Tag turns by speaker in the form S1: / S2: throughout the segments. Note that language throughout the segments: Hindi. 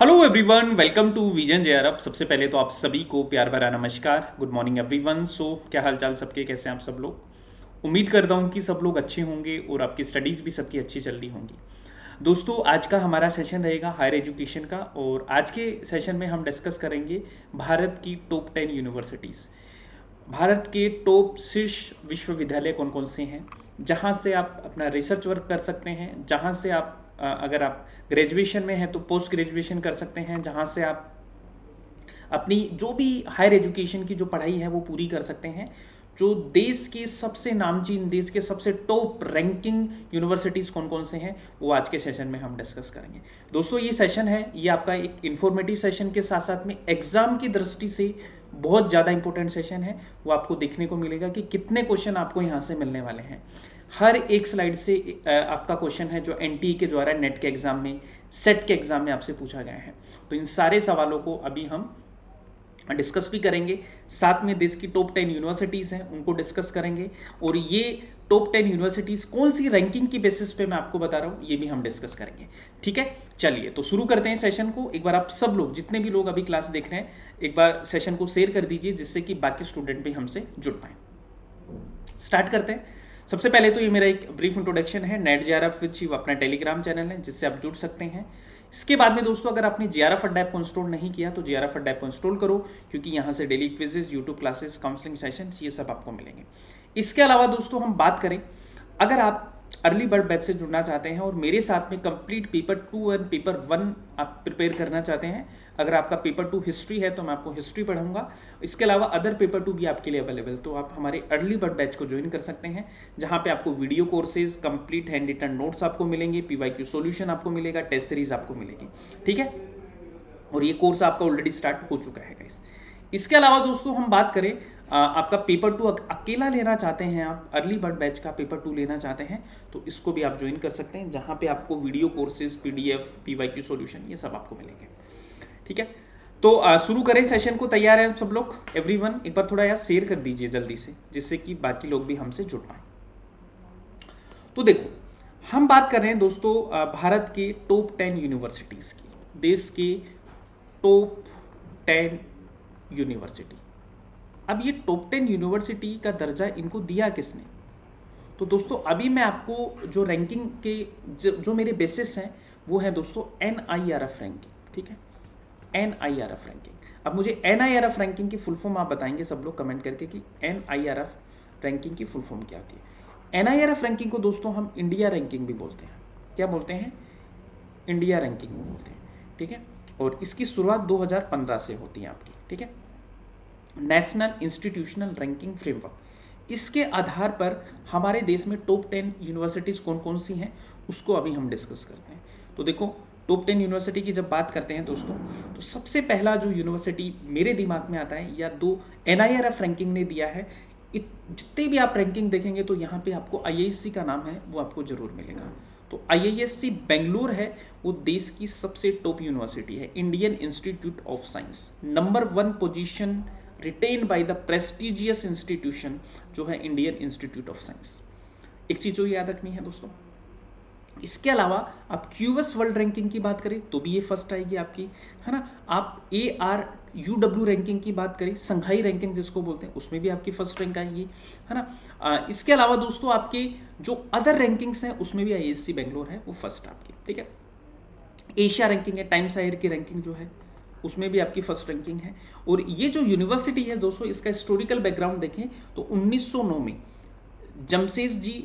S1: Hello everyone, welcome to Vision JRF. सबसे पहले तो आप सभी को प्यार भरा नमस्कार। Good morning everyone. क्या हाल चाल सबके, कैसे हैं आप सब लोग। उम्मीद करता हूं कि सब लोग अच्छे होंगे और आपकी स्टडीज़ भी सबकी अच्छी चल रही होंगी। दोस्तों, आज का हमारा सेशन रहेगा हायर एजुकेशन का, और आज के सेशन में हम डिस्कस करेंगे भारत की टॉप 10 यूनिवर्सिटीज़। भारत के टॉप शीर्ष विश्वविद्यालय कौन कौन से हैं, जहाँ से आप अपना रिसर्च वर्क कर सकते हैं, जहाँ से आप अगर आप ग्रेजुएशन में हैं तो पोस्ट ग्रेजुएशन कर सकते हैं, जहाँ से आप अपनी जो भी हायर एजुकेशन की जो पढ़ाई है वो पूरी कर सकते हैं। जो देश के सबसे नामचीन, देश के सबसे टॉप रैंकिंग यूनिवर्सिटीज़ कौन कौन से हैं, वो आज के सेशन में हम डिस्कस करेंगे। दोस्तों, ये सेशन है, ये आपका एक इन्फॉर्मेटिव सेशन के साथ साथ में एग्जाम की दृष्टि से बहुत ज़्यादा इंपॉर्टेंट सेशन है। वो आपको देखने को मिलेगा कि कितने क्वेश्चन आपको यहाँ से मिलने वाले हैं। हर एक स्लाइड से आपका क्वेश्चन है जो एनटीए के द्वारा नेट के एग्जाम में, सेट के एग्जाम में आपसे पूछा गया है। तो इन सारे सवालों को अभी हम डिस्कस भी करेंगे। साथ में देश की टॉप 10 यूनिवर्सिटीज़ हैं उनको डिस्कस करेंगे, और ये टॉप 10 यूनिवर्सिटीज़ कौन सी रैंकिंग की बेसिस पे मैं आपको बता रहा हूँ ये भी हम डिस्कस करेंगे। ठीक है, चलिए तो शुरू करते हैं सेशन को। एक बार आप सब लोग, जितने भी लोग अभी क्लास देख रहे हैं, एक बार सेशन को शेयर कर दीजिए जिससे कि बाकी स्टूडेंट भी हमसे जुड़ पाए। स्टार्ट करते हैं। सबसे पहले तो ये मेरा एक ब्रीफ इंट्रोडक्शन है। नेट जेआरएफ विद शिव अपना टेलीग्राम चैनल है जिससे आप जुड़ सकते हैं। इसके बाद में दोस्तों, अगर आपने जेआरएफ अड्डा ऐप को इंस्टॉल नहीं किया तो जेआरएफ अड्डा ऐप को इंस्टॉल करो, क्योंकि यहाँ से daily quizzes, YouTube classes, counselling sessions, ये सब आपको मिलेंगे। इसके अलावा दोस्तों, हम बात करें, अगर आप अर्ली बर्ड बैच से जुड़ना चाहते हैं और मेरे साथ में कंप्लीट पेपर 2 एंड पेपर 1 आप प्रिपेयर करना चाहते हैं, अगर आपका पेपर 2 हिस्ट्री है तो मैं आपको हिस्ट्री पढ़ाऊंगा। इसके अलावा अदर पेपर 2 भी आपके लिए अवेलेबल, तो आप हमारे अर्ली बर्ड बैच को ज्वाइन कर सकते हैं, जहां पे आपको video courses, complete hand written notes आपको मिलेंगे, पीवाईक्यू सॉल्यूशन आपको मिलेगा, टेस्ट सीरीज आपको मिलेगी। ठीक है, और ये कोर्स आपका ऑलरेडी स्टार्ट हो चुका है गाइस। इसके अलावा दोस्तों, हम बात करें, आपका पेपर 2 अकेला लेना चाहते हैं, आप अर्ली बर्ड बैच का पेपर 2 लेना चाहते हैं तो इसको भी आप ज्वाइन कर सकते हैं, जहां पे आपको video courses, PDF, PYQ solution, ये सब आपको मिलेंगे। ठीक है, तो शुरू करें सेशन को। तैयार हैं सब लोग? एवरीवन एक बार थोड़ा यार शेयर कर दीजिए जल्दी से, जिससे कि बाकी लोग भी हमसे जुड़ पाए। तो देखो, हम बात कर रहे हैं दोस्तों भारत के टॉप 10 यूनिवर्सिटीज की, देश के टॉप 10 यूनिवर्सिटी। अब ये टॉप 10 यूनिवर्सिटी का दर्जा इनको दिया किसने? तो दोस्तों, अभी मैं आपको जो रैंकिंग के जो मेरे बेसिस हैं वो है दोस्तों NIRF रैंकिंग। ठीक है, NIRF रैंकिंग। अब मुझे NIRF रैंकिंग की फुल फॉर्म आप बताएंगे सब लोग कमेंट करके कि NIRF रैंकिंग की फुल फॉर्म क्या होती है। NIRF रैंकिंग को दोस्तों हम इंडिया रैंकिंग भी बोलते हैं। क्या बोलते हैं? इंडिया रैंकिंग भी बोलते हैं। ठीक है, और इसकी शुरुआत 2015 से होती है आपकी। ठीक है, नेशनल इंस्टीट्यूशनल रैंकिंग फ्रेमवर्क। इसके आधार पर हमारे देश में टॉप 10 यूनिवर्सिटीज कौन कौन सी हैं उसको अभी हम डिस्कस करते हैं। तो देखो, टॉप 10 यूनिवर्सिटी की जब बात करते हैं दोस्तों, तो सबसे पहला जो यूनिवर्सिटी मेरे दिमाग में आता है, या दो NIRF रैंकिंग ने दिया है, जितने भी आप रैंकिंग देखेंगे तो यहाँ पे आपको IISc का नाम है वो आपको जरूर मिलेगा। तो IISc बेंगलुरु है, वो देश की सबसे टॉप यूनिवर्सिटी है। Indian institute of science, number 1 position written by the prestigious institution जो है इंडियन इंस्टीट्यूट ऑफ साइंस। एक चीज जो याद रखनी है दोस्तों, इसके अलावा आप QS वर्ल्ड रैंकिंग की बात करें तो भी ये फर्स्ट आएगी आपकी, है ना। आप ARUW रैंकिंग की बात करें, संघाई रैंकिंग जिसको बोलते हैं, उसमें भी आपकी फर्स्ट रैंक आएगी, है ना। इसके अलावा दोस्तों, आपके जो अदर रैंकिंग्स हैं उसमें भी IISc बेंगलोर है वो फर्स्ट आपकी। ठीक है, एशिया रैंकिंग है, टाइम्स हायर की रैंकिंग जो है उसमें भी आपकी फर्स्ट रैंकिंग है। और ये जो यूनिवर्सिटी है दोस्तों, इसका हिस्टोरिकल बैकग्राउंड देखें तो 1909 में जमशेदजी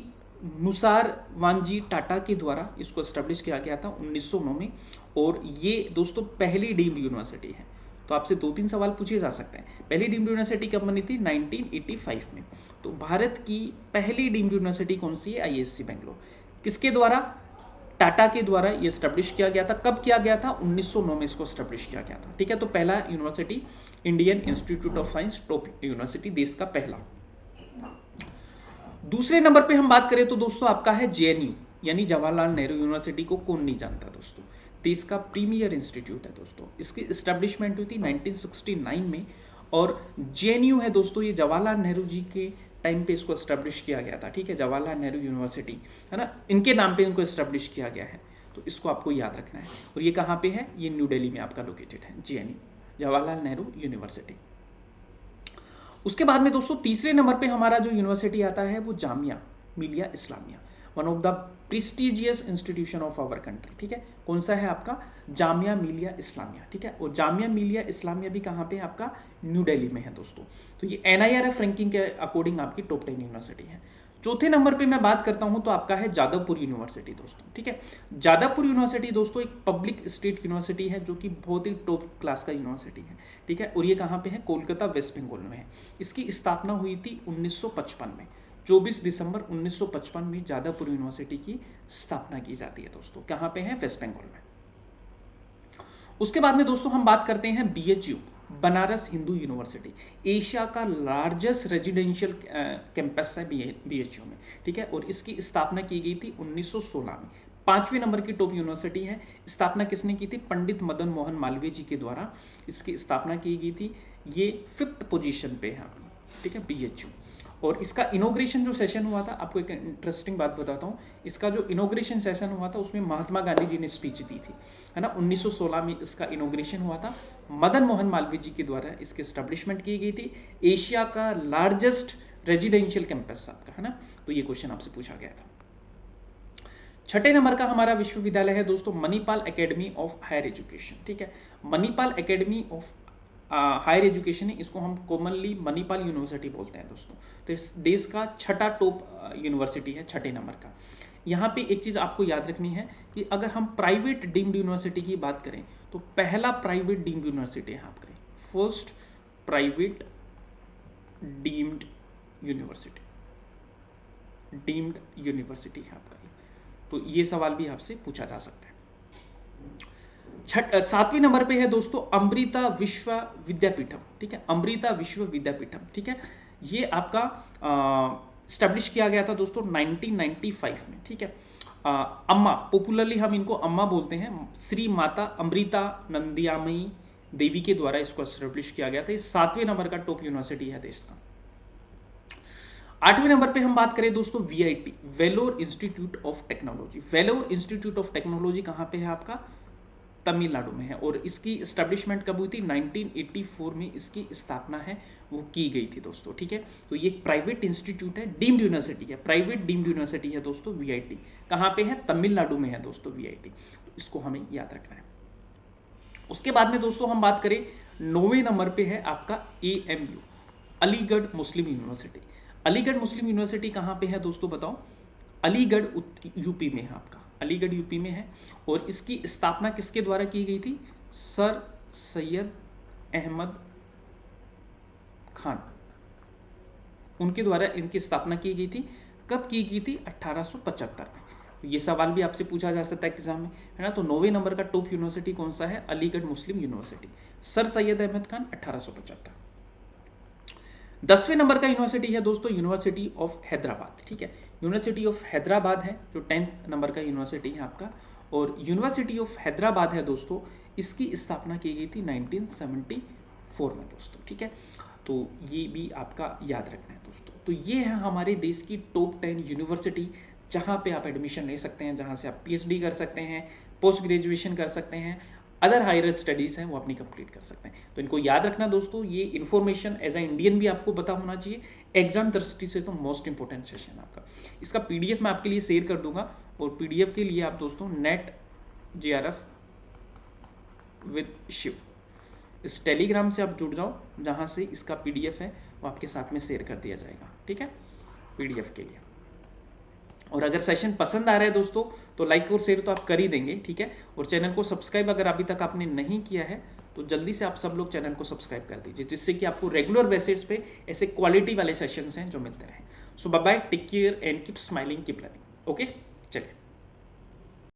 S1: मुसारवानजी टाटा के द्वारा इसको एस्टेब्लिश किया गया था 1909 में। और ये दोस्तों पहली डीम्ड यूनिवर्सिटी है। तो आपसे 2-3 सवाल पूछे जा सकते हैं। पहली डीम्ड यूनिवर्सिटी कब बनी थी? 1985 में। तो भारत की पहली डीम्ड यूनिवर्सिटी कौन सी है? IISc बेंगलोर। किसके द्वारा? टाटा के द्वारा ये स्टैब्लिश किया गया था। कब किया गया था? 1909 में इसको स्टैब्लिश किया गया था। ठीक है, तो पहला university Indian institute of science, top university, देश का पहला। दूसरे नंबर पे हम बात करें तो दोस्तों आपका है JNU, यानी जवाहरलाल नेहरू यूनिवर्सिटी को कौन नहीं जानता दोस्तों, देश का प्रीमियर इंस्टीट्यूट है दोस्तों। इसकी एस्टेब्लिशमेंट हुई थी 1969 में, और JNU है दोस्तों, ये जवाहरलाल नेहरू जी के टाइम पे इसको एस्टेब्लिश किया गया था। ठीक है, जवाहरलाल नेहरू यूनिवर्सिटी, है ना, इनके नाम पे इनको एस्टेब्लिश किया गया है। तो इसको आपको याद रखना है। और ये कहाँ पे है, ये न्यू दिल्ली में आपका लोकेटेड है, JNU, जवाहरलाल नेहरू यूनिवर्सिटी। उसके बाद में दोस्तों तीसरे नंबर पे हमारा जो यूनिवर्सिटी आता है वो Jamia Millia Islamia, one of the prestigious institution of our country. ठीक है, कौन सा है आपका, जामिया मिलिया इस्लामिया। ठीक है, और जामिया मिलिया इस्लामिया भी कहाँ पे आपका, न्यू दिल्ली में है दोस्तों। तो ये NIRF रैंकिंग के अकॉर्डिंग आपकी टॉप 10 यूनिवर्सिटी है। चौथे नंबर पे मैं बात करता हूं तो आपका है जादवपुर यूनिवर्सिटी दोस्तों। ठीक है, जादवपुर यूनिवर्सिटी दोस्तों एक पब्लिक स्टेट यूनिवर्सिटी है जो कि बहुत ही टॉप क्लास का यूनिवर्सिटी है। ठीक है, और ये कहाँ पे है, कोलकाता वेस्ट बंगाल में है। इसकी स्थापना हुई थी 1955 में, 24 दिसंबर 1955 में जादवपुर यूनिवर्सिटी की स्थापना की जाती है दोस्तों। कहाँ पे है, वेस्ट बंगाल में। उसके बाद में दोस्तों हम बात करते हैं BHU, Banaras Hindu university, Asia का लार्जेस्ट रेजिडेंशियल कैंपस है BHU में। ठीक है, और इसकी स्थापना की गई थी 1916 में। 5वें नंबर की टॉप यूनिवर्सिटी है। स्थापना किसने की थी, पंडित मदन मोहन मालवीय जी के द्वारा इसकी स्थापना की गई थी। ये 5th पोजीशन पे है। ठीक है, BHU। और इसका इनोग्रेशन जो सेशन हुआ था, आपको एक इंटरेस्टिंग बात बताता हूँ, इसका जो इनोग्रेशन सेशन हुआ था उसमें महात्मा गांधी जी ने स्पीच दी थी, है ना। 1916 में इसका इनोग्रेशन हुआ था, मदन मोहन मालवीय जी के द्वारा इसकी एस्टेब्लिशमेंट की गई थी। एशिया का लार्जेस्ट रेजिडेंशियल कैंपस आपका, है ना। तो ये क्वेश्चन आपसे पूछा गया था। छठे नंबर का हमारा विश्वविद्यालय है दोस्तों Manipal academy of higher education. ठीक है, Manipal academy of higher education है, इसको हम कॉमनली मणिपाल यूनिवर्सिटी बोलते हैं दोस्तों। तो इस देश का छठा टॉप यूनिवर्सिटी है, छठे नंबर का। यहाँ पे एक चीज़ आपको याद रखनी है कि अगर हम प्राइवेट डीम्ड यूनिवर्सिटी की बात करें तो पहला प्राइवेट डीम्ड यूनिवर्सिटी है आपका, first private deemed university, deemed university है आपका। तो ये सवाल भी आपसे पूछा जा सकता है। 7वें नंबर पे है दोस्तों अमृता विश्व विद्यापीठम। ठीक है, अमृता विश्व विद्यापीठम। ठीक है, ये आपका स्टैब्लिश किया गया था दोस्तों 1995 में। ठीक है, अम्मा, पॉपुलरली हम इनको अम्मा बोलते हैं, श्री माता अमृता नंदियामयी देवी के द्वारा इसको स्टैब्लिश किया गया था। ये 7वें नंबर का टॉप यूनिवर्सिटी है देश का। 8वें नंबर पे हम बात करें दोस्तों VIT, Vellore institute of technology. Vellore institute of technology कहाँ पे है आपका, तमिलनाडु में है। और इसकी एस्टेब्लिशमेंट कब हुई थी, 1984 में इसकी स्थापना है वो की गई थी दोस्तों। ठीक है, तो ये एक प्राइवेट इंस्टीट्यूट है, डीम्ड यूनिवर्सिटी है, प्राइवेट डीम्ड यूनिवर्सिटी है दोस्तों VIT। कहाँ पे है, तमिलनाडु में है दोस्तों VIT। तो इसको हमें याद रखना है। उसके बाद में दोस्तों हम बात करें 9वें नंबर पे है आपका AMU, Aligarh Muslim university. Aligarh Muslim university कहाँ पे है दोस्तों बताओ, अलीगढ़ UP में है आपका, अलीगढ़ UP में है। और इसकी स्थापना किसके द्वारा की गई थी, सर सैयद अहमद खान, उनके द्वारा इनकी स्थापना की गई थी। कब की गई थी, 1875 में। ये सवाल भी आपसे पूछा जा सकता है एग्जाम में, है ना। तो 9वें नंबर का टॉप यूनिवर्सिटी कौन सा है, अलीगढ़ मुस्लिम यूनिवर्सिटी, सर सैयद अहमद खान, 1875। 10वें नंबर का यूनिवर्सिटी है दोस्तों यूनिवर्सिटी ऑफ हैदराबाद। ठीक है, यूनिवर्सिटी ऑफ हैदराबाद है जो 10th नंबर का यूनिवर्सिटी है आपका। और यूनिवर्सिटी ऑफ हैदराबाद है दोस्तों, इसकी स्थापना की गई थी 1974 में दोस्तों। ठीक है, तो ये भी आपका याद रखना है दोस्तों। तो ये है हमारे देश की टॉप 10 यूनिवर्सिटी जहाँ पे आप एडमिशन ले सकते हैं, जहाँ से आप PhD कर सकते हैं, पोस्ट ग्रेजुएशन कर सकते हैं, अदर हायर स्टडीज़ हैं वो अपनी कंप्लीट कर सकते हैं। तो इनको याद रखना दोस्तों, ये इन्फॉर्मेशन एज ए इंडियन भी आपको पता होना चाहिए, एग्जाम दृष्टि से तो मोस्ट इंपॉर्टेंट सेशन आपका। इसका PDF मैं आपके लिए शेयर कर दूंगा, और PDF के लिए आप दोस्तों NET JRF विद शिव इस टेलीग्राम से आप जुड़ जाओ, जहाँ से इसका PDF है वो आपके साथ में शेयर कर दिया जाएगा। ठीक है, PDF के लिए। और अगर सेशन पसंद आ रहा है दोस्तों तो लाइक और शेयर तो आप कर ही देंगे। ठीक है, और चैनल को सब्सक्राइब अगर अभी तक आपने नहीं किया है तो जल्दी से आप सब लोग चैनल को सब्सक्राइब कर दीजिए, जिससे कि आपको रेगुलर बेसिस पे ऐसे क्वालिटी वाले सेशंस हैं जो मिलते रहें। So bye bye, take care and keep smiling, keep learning. Okay, चलिए।